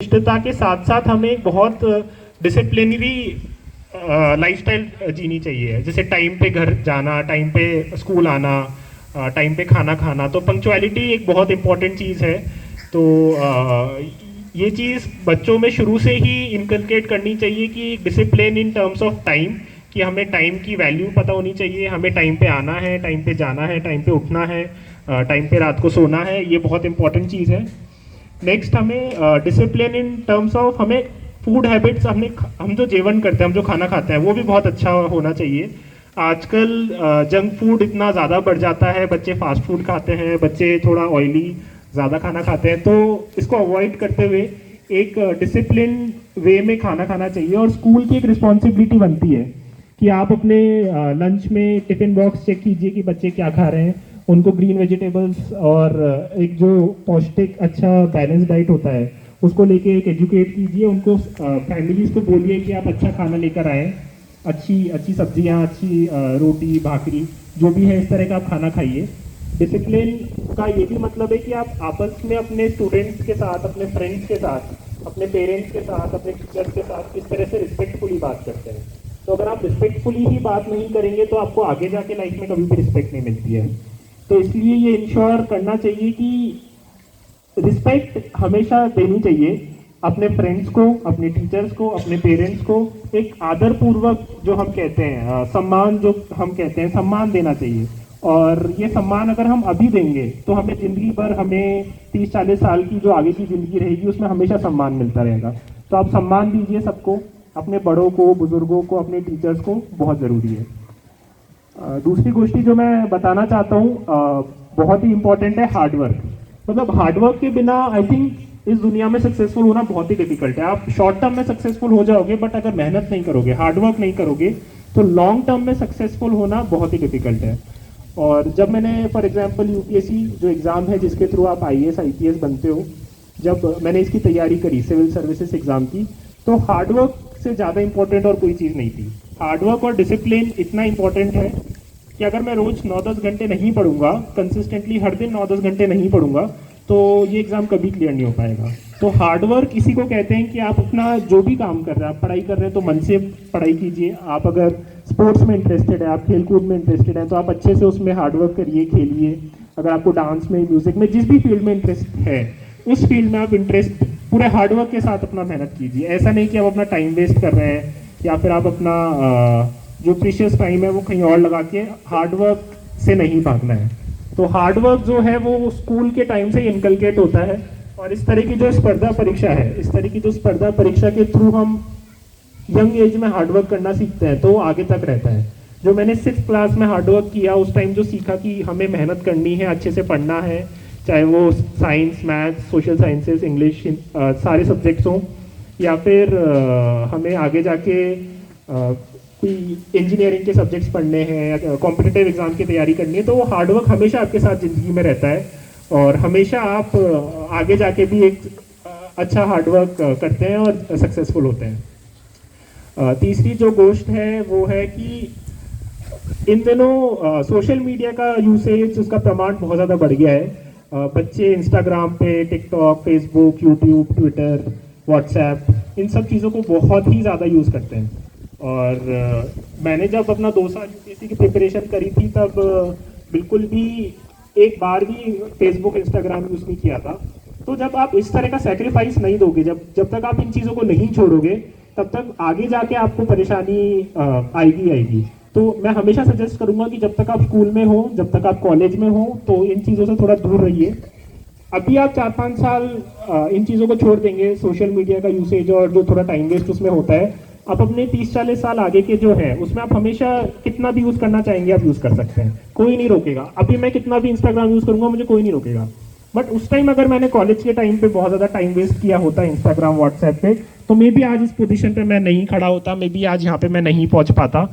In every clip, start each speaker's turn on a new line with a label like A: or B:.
A: निष्ठता के साथ साथ हमें एक बहुत डिसिप्लिनरी लाइफस्टाइल जीनी चाहिए। जैसे टाइम पे घर जाना, टाइम पे स्कूल आना, टाइम पे खाना खाना। तो पंक्चुअलिटी एक बहुत इंपॉर्टेंट चीज़ है। तो ये चीज़ बच्चों में शुरू से ही इनकलकेट करनी चाहिए कि discipline in terms of time, कि हमें टाइम की वैल्यू पता होनी चाहिए। हमें टाइम पे आना है, टाइम पे जाना है, टाइम पे उठना है, टाइम पे रात को सोना है। ये बहुत इंपॉर्टेंट चीज़ है। नेक्स्ट हमें डिसिप्लिन इन टर्म्स ऑफ हमें फूड हैबिट्स, हम जो जेवन करते हैं, हम जो खाना खाते हैं, वो भी बहुत अच्छा होना चाहिए। आजकल जंक फूड इतना ज़्यादा बढ़ जाता है, बच्चे फास्ट फूड खाते हैं, बच्चे थोड़ा ऑयली ज़्यादा खाना खाते हैं। तो इसको अवॉइड करते हुए एक डिसिप्लिन वे में खाना खाना चाहिए। और स्कूल की एक रिस्पॉन्सिबिलिटी बनती है कि आप अपने लंच में टिफिन बॉक्स चेक कीजिए कि बच्चे क्या खा रहे हैं। उनको ग्रीन वेजिटेबल्स और एक जो पौष्टिक अच्छा बैलेंस डाइट होता है उसको लेके एक एजुकेट कीजिए उनको। फैमिलीज को बोलिए कि आप अच्छा खाना लेकर आए, अच्छी अच्छी सब्जियां, अच्छी रोटी भाकरी जो भी है, इस तरह का आप खाना खाइए। डिसिप्लिन का ये भी मतलब है कि आप आपस में अपने स्टूडेंट्स के साथ, अपने फ्रेंड्स के साथ, अपने पेरेंट्स के साथ, अपने टीचर्स के साथ किस तरह से रिस्पेक्टफुली बात करते हैं। तो अगर आप रिस्पेक्टफुली ही बात नहीं करेंगे तो आपको आगे जाके लाइफ में कभी भी रिस्पेक्ट नहीं मिलती है। तो इसलिए ये इंश्योर करना चाहिए कि रिस्पेक्ट हमेशा देनी चाहिए अपने फ्रेंड्स को, अपने टीचर्स को, अपने पेरेंट्स को। एक आदर पूर्वक जो हम कहते हैं सम्मान, जो हम कहते हैं सम्मान देना चाहिए। और ये सम्मान अगर हम अभी देंगे तो हमें जिंदगी भर, हमें 30-40 साल की जो आगे की जिंदगी रहेगी उसमें हमेशा सम्मान मिलता रहेगा। तो आप सम्मान दीजिए सबको, अपने बड़ों को, बुजुर्गों को, अपने टीचर्स को, बहुत ज़रूरी है। दूसरी गोष्ठी जो मैं बताना चाहता हूँ, बहुत ही इंपॉर्टेंट है हार्डवर्क। मतलब हार्डवर्क के बिना आई थिंक इस दुनिया में सक्सेसफुल होना बहुत ही डिफिकल्ट है। आप शॉर्ट टर्म में सक्सेसफुल हो जाओगे, बट अगर मेहनत नहीं करोगे, हार्डवर्क नहीं करोगे, तो लॉन्ग टर्म में सक्सेसफुल होना बहुत ही डिफिकल्ट है। और जब मैंने फॉर एग्जांपल यूपीएससी जो एग्ज़ाम है जिसके थ्रू आप आईएएस आईपीएस बनते हो, जब मैंने इसकी तैयारी करी सिविल सर्विसेज एग्ज़ाम की, तो हार्डवर्क से ज़्यादा इंपॉर्टेंट और कोई चीज़ नहीं थी। हार्डवर्क और डिसिप्लिन इतना इंपॉर्टेंट है कि अगर मैं रोज 9-10 घंटे नहीं पढ़ूंगा, कंसिस्टेंटली हर दिन 9-10 घंटे नहीं पढ़ूंगा, तो ये एग्ज़ाम कभी क्लियर नहीं हो पाएगा। तो हार्डवर्क इसी को कहते हैं कि आप अपना जो भी काम कर रहे हैं, आप पढ़ाई कर रहे हैं तो मन से पढ़ाई कीजिए। आप अगर स्पोर्ट्स में इंटरेस्टेड है, आप खेल कूद में इंटरेस्टेड हैं, तो आप अच्छे से उसमें हार्डवर्क करिए, खेलिए। अगर आपको डांस में, म्यूजिक में, जिस भी फील्ड में इंटरेस्ट है, उस फील्ड में आप इंटरेस्ट पूरे हार्डवर्क के साथ अपना मेहनत कीजिए। ऐसा नहीं कि आप अपना टाइम वेस्ट कर रहे हैं या फिर आप अपना जो प्रीशियस टाइम है वो कहीं और लगा के, हार्डवर्क से नहीं भागना है। तो हार्डवर्क जो है वो स्कूल के टाइम से इनकलकेट होता है। और इस तरह की जो स्पर्धा परीक्षा है, इस तरह की जो स्पर्धा परीक्षा के थ्रू हम यंग एज में हार्डवर्क करना सीखते हैं तो आगे तक रहता है। जो मैंने 6th क्लास में हार्डवर्क किया, उस टाइम जो सीखा कि हमें मेहनत करनी है, अच्छे से पढ़ना है, चाहे वो science, maths, social sciences, English, सारे सब्जेक्ट्स हों, या फिर हमें आगे जाके कोई इंजीनियरिंग के सब्जेक्ट्स पढ़ने हैं या कॉम्पिटिटिव एग्जाम की तैयारी करनी है, तो वो हार्डवर्क हमेशा आपके साथ ज़िंदगी में रहता है। और हमेशा आप आगे जाके भी एक अच्छा हार्डवर्क करते हैं और सक्सेसफुल होते हैं। तीसरी जो गोष्ट है वो है कि इन दिनों सोशल मीडिया का यूसेज, उसका प्रमाण बहुत ज़्यादा बढ़ गया है। बच्चे इंस्टाग्राम पे, TikTok, Facebook, YouTube, Twitter, WhatsApp, इन सब चीज़ों को बहुत ही ज़्यादा यूज़ करते हैं। और मैंने जब अपना 2 साल यूपीएससी की प्रिपरेशन करी थी, तब बिल्कुल भी एक बार भी फेसबुक, इंस्टाग्राम यूज़ नहीं किया था। तो जब आप इस तरह का सेक्रीफाइस नहीं दोगे, जब तक आप इन चीज़ों को नहीं छोड़ोगे, तब तक आगे जाके आपको परेशानी आएगी। तो मैं हमेशा सजेस्ट करूंगा कि जब तक आप स्कूल में हो, जब तक आप कॉलेज में हो, तो इन चीज़ों से थोड़ा दूर रहिए। अभी आप 4-5 साल इन चीज़ों को छोड़ देंगे, सोशल मीडिया का यूसेज और जो थोड़ा टाइम वेस्ट उसमें होता है, आप अपने 30-40 साल आगे के जो है उसमें आप हमेशा कितना भी यूज़ करना चाहेंगे आप यूज़ कर सकते हैं, कोई नहीं रोकेगा। अभी मैं कितना भी इंस्टाग्राम यूज़ करूंगा, मुझे कोई नहीं रोकेगा। बट उस टाइम अगर मैंने कॉलेज के टाइम पे बहुत ज़्यादा टाइम वेस्ट किया होता इंस्टाग्राम, व्हाट्सएप पे, तो मे बी आज इस पोजीशन पे मैं नहीं खड़ा होता, मे बी आज यहाँ पे मैं नहीं पहुँच पाता।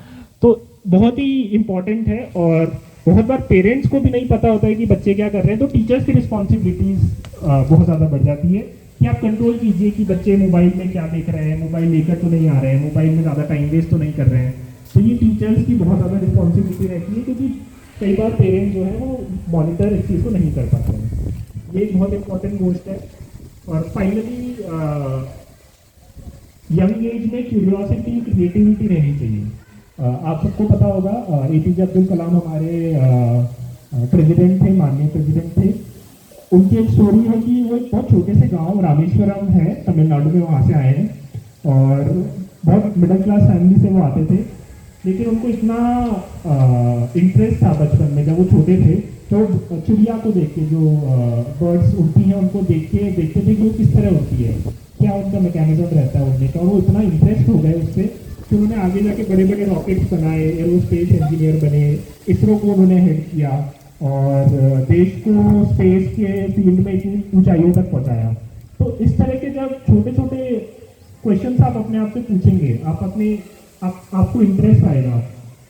A: तो बहुत ही इंपॉर्टेंट है। और बहुत बार पेरेंट्स को भी नहीं पता होता है कि बच्चे क्या कर रहे हैं, तो टीचर्स की रिस्पॉन्सिबिलिटीज बहुत ज़्यादा बढ़ जाती है कि आप कंट्रोल कीजिए कि बच्चे मोबाइल में क्या देख रहे हैं, मोबाइल लेकर तो नहीं आ रहे हैं, मोबाइल में ज़्यादा टाइम वेस्ट तो नहीं कर रहे हैं। तो ये टीचर्स की बहुत ज़्यादा रिस्पॉन्सिबिलिटी रहती है, क्योंकि कई बार पेरेंट्स जो है वो मॉनिटर इस चीज़ को नहीं कर पाते हैं। ये एक बहुत इंपॉर्टेंट गोष्ट है। और फाइनली यंग एज में क्यूरियोसिटी क्रिएटिविटी रहनी चाहिए। आप सबको पता होगा एपीजे अब्दुल कलाम हमारे प्रेसिडेंट थे, माननीय प्रेसिडेंट थे। उनकी एक स्टोरी है कि वो एक बहुत छोटे से गांव रामेश्वरम है तमिलनाडु में, वहाँ से आए हैं और बहुत मिडिल क्लास फैमिली से वो आते थे। लेकिन उनको इतना इंटरेस्ट था बचपन में जब वो छोटे थे, तो चिड़िया को देख के, जो बर्ड्स उड़ती हैं उनको देखते थे कि वो किस तरह उड़ती है, क्या उनका मैकेनिज्म रहता है उड़ने का। और वो इतना इंटरेस्ट हो गए उससे कि उन्होंने आगे जाके बड़े बड़े रॉकेट्स बनाए, एरोस्पेस इंजीनियर बने, इसरो को उन्होंने हेड किया और देश को स्पेस के फील्ड में इतनी ऊंचाइयों तक पहुंचाया। तो इस तरह के जब छोटे छोटे क्वेश्चंस आप अपने आप से पूछेंगे, आपको इंटरेस्ट आएगा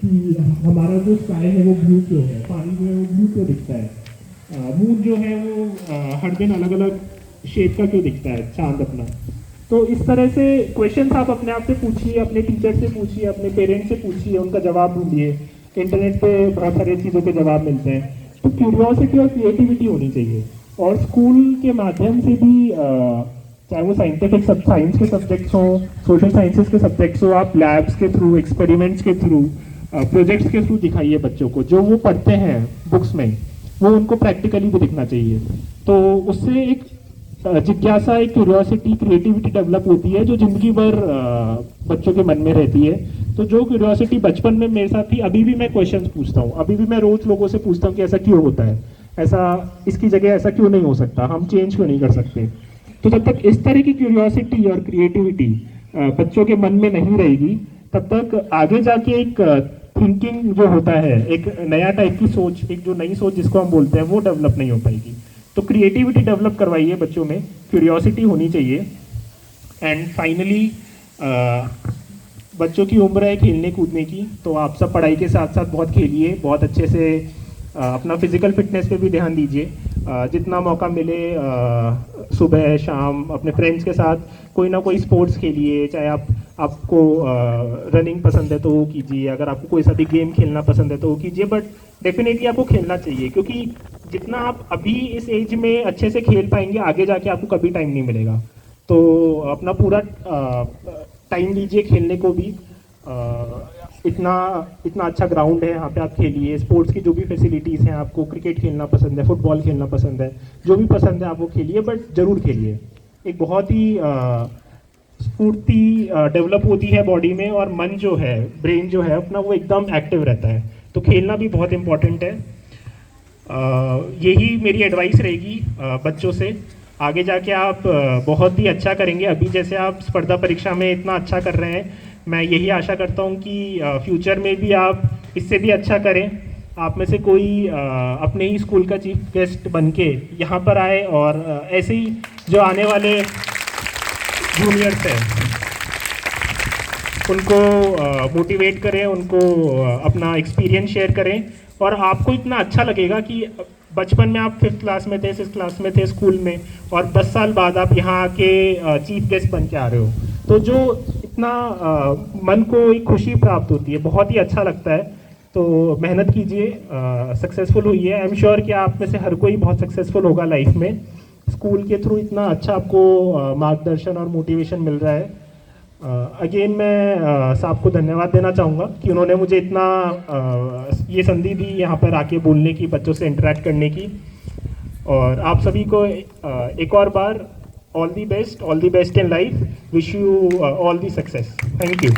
A: कि हमारा जो स्काई है वो ब्लू क्यों है, पानी जो है वो ब्लू क्यों दिखता है, मून जो है वो हर दिन अलग अलग शेप का क्यों दिखता है, चांद अपना। तो इस तरह से क्वेश्चंस आप अपने आप से पूछिए, अपने टीचर से पूछिए, अपने पेरेंट्स से पूछिए, उनका जवाब ढूंढिए। इंटरनेट पे बहुत सारी चीज़ों के जवाब मिलते हैं। तो क्यूरियोसिटी और क्रिएटिविटी होनी चाहिए। और स्कूल के माध्यम से भी चाहे वो साइंस के सब्जेक्ट्स हों, सोशल साइंसेस के सब्जेक्ट्स हो, आप लैब्स के थ्रू, एक्सपेरिमेंट्स के थ्रू, प्रोजेक्ट्स के थ्रू दिखाइए बच्चों को। जो वो पढ़ते हैं बुक्स में वो उनको प्रैक्टिकली भी दिखना चाहिए। तो उससे एक जिज्ञासा, एक क्यूरियोसिटी, क्रिएटिविटी डेवलप होती है जो जिंदगी भर बच्चों के मन में रहती है। तो जो क्यूरियोसिटी बचपन में मेरे साथ थी, अभी भी मैं क्वेश्चंस पूछता हूँ, अभी भी मैं रोज लोगों से पूछता हूँ कि ऐसा क्यों होता है, ऐसा इसकी जगह ऐसा क्यों नहीं हो सकता, हम चेंज क्यों नहीं कर सकते। तो जब तक इस तरह की क्यूरियोसिटी और क्रिएटिविटी बच्चों के मन में नहीं रहेगी, तब तक आगे जाके एक थिंकिंग जो होता है, एक नया टाइप की सोच, एक जो नई सोच जिसको हम बोलते हैं, वो डेवलप नहीं हो पाएगी। तो क्रिएटिविटी डेवलप करवाइए बच्चों में, क्यूरियोसिटी होनी चाहिए। एंड फाइनली बच्चों की उम्र है खेलने कूदने की, तो आप सब पढ़ाई के साथ साथ बहुत खेलिए, बहुत अच्छे से अपना फिजिकल फिटनेस पे भी ध्यान दीजिए। जितना मौका मिले सुबह शाम अपने फ्रेंड्स के साथ कोई ना कोई स्पोर्ट्स खेलिए। चाहे आपको रनिंग पसंद है तो वो कीजिए, अगर आपको कोई सा भी गेम खेलना पसंद है तो वो कीजिए, बट डेफिनेटली आपको खेलना चाहिए, क्योंकि जितना आप अभी इस एज में अच्छे से खेल पाएंगे, आगे जाके आपको कभी टाइम नहीं मिलेगा। तो अपना पूरा टाइम दीजिए खेलने को भी। इतना अच्छा ग्राउंड है, यहाँ पे आप खेलिए। स्पोर्ट्स की जो भी फैसिलिटीज़ हैं, आपको क्रिकेट खेलना पसंद है, फुटबॉल खेलना पसंद है, जो भी पसंद है आप वो खेलिए, बट ज़रूर खेलिए। एक बहुत ही स्फूर्ति डेवलप होती है बॉडी में, और मन जो है, ब्रेन जो है अपना, वो एकदम एक्टिव रहता है। तो खेलना भी बहुत इम्पॉर्टेंट है। यही मेरी एडवाइस रहेगी बच्चों से। आगे जाके आप बहुत ही अच्छा करेंगे। अभी जैसे आप स्पर्धा परीक्षा में इतना अच्छा कर रहे हैं, मैं यही आशा करता हूं कि फ्यूचर में भी आप इससे भी अच्छा करें। आप में से कोई अपने ही स्कूल का चीफ गेस्ट बन के यहाँ पर आए, और ऐसे ही जो आने वाले जूनियर्स हैं उनको मोटिवेट करें, उनको अपना एक्सपीरियंस शेयर करें। और आपको इतना अच्छा लगेगा कि बचपन में आप 5th क्लास में थे, 6th क्लास में थे स्कूल में, और 10 साल बाद आप यहाँ आके चीफ गेस्ट बन के आ रहे हो। तो जो इतना मन को एक खुशी प्राप्त होती है, बहुत ही अच्छा लगता है। तो मेहनत कीजिए, सक्सेसफुल होइए। आई एम श्योर कि आप में से हर कोई बहुत सक्सेसफुल होगा लाइफ में। स्कूल के थ्रू इतना अच्छा आपको मार्गदर्शन और मोटिवेशन मिल रहा है। अगेन मैं साहब को धन्यवाद देना चाहूँगा कि उन्होंने मुझे इतना ये संधि दी यहाँ पर आके बोलने की, बच्चों से इंटरेक्ट करने की। और आप सभी को एक और बार all the best in life. Wish you all the success. Thank you.